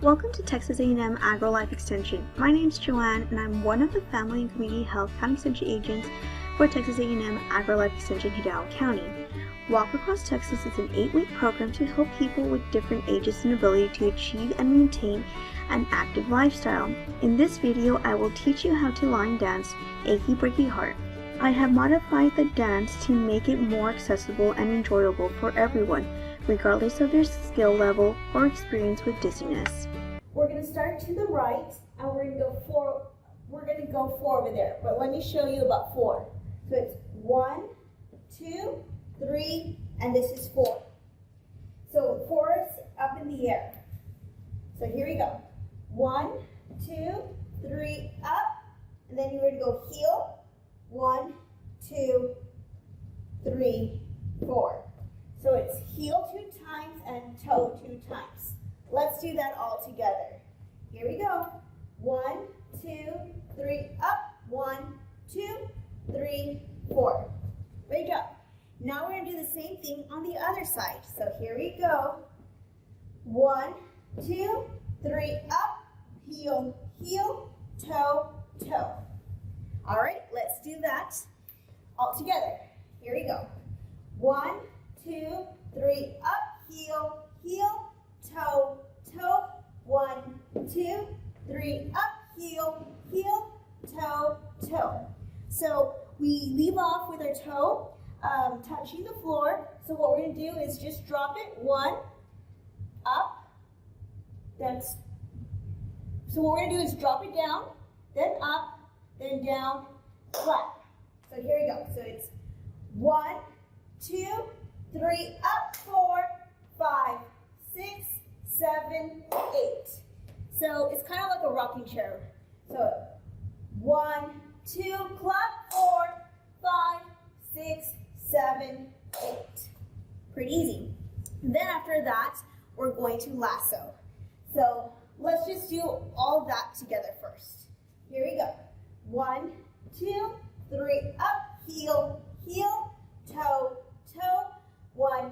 Welcome to Texas A&M AgriLife Extension. My name is Joanne, and I'm one of the Family and Community Health County Extension agents for Texas A&M AgriLife Extension Hidalgo County. Walk Across Texas is an 8-week program to help people with different ages and ability to achieve and maintain an active lifestyle. In this video, I will teach you how to line dance Achy, Breaky, Heart. I have modified the dance to make it more accessible and enjoyable for everyone, regardless of their skill level or experience with dizziness. We're going to start to the right, and we're going to go four. We're going to go four over there, but let me show you about four. So it's 1, 2, 3, and this is 4. So 4 is up in the air. So here we go. 1, 2, 3, up, and then you're going to go heel. 1, 2, 3, 4. So it's heel 2 times and toe 2 times. Let's do that all together. Here we go. 1, 2, 3, up. 1, 2, 3, 4. Great job. Now we're going to do the same thing on the other side. So here we go. 1, 2, 3, up. Heel, heel, toe, toe. All right, let's do that all together. Here we go. 1, 2, 3, up, heel, heel, toe, toe. 1, 2, 3, up, heel, heel, toe, toe. So we leave off with our toe touching the floor. So what we're going to do is just drop it. 1, up. So what we're going to do is drop it down, then up, then down, clap. So here we go. So it's 1, 2, 3, up, 4, 5, 6, 7, 8. So it's kind of like a rocking chair. So 1, 2, clap, 4, 5, 6, 7, 8. Pretty easy. Then after that, we're going to lasso. So let's just do all that together first. Here we go. 1, 2, 3, up, heel, heel, toe, toe. 1,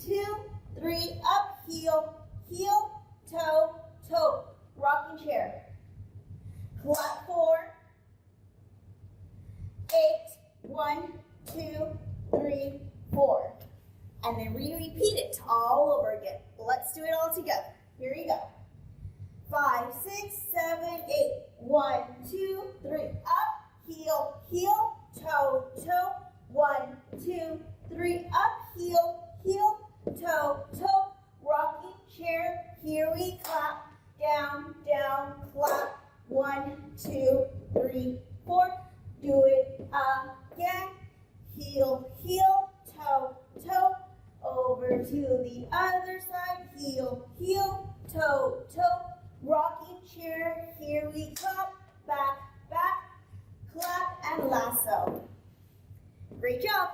2, 3, up, heel, heel, toe, toe. Rocking chair. Clap 4, 8, 1, 2, 3, 4. And then we repeat it all over again. Let's do it all together. Here we go. 5, 6, 7, 8. 1, 2, 3, up, heel, heel, toe, toe. 1, 2, 3, up, heel, heel, toe, toe. Rocking chair, here we clap. Down, down, clap. 1, 2, 3, 4. Do it again. Heel, heel, toe, toe. Over to the other side. Heel, heel, toe, toe. Rocking chair, here we clap. Back, back, clap, and lasso. Great job.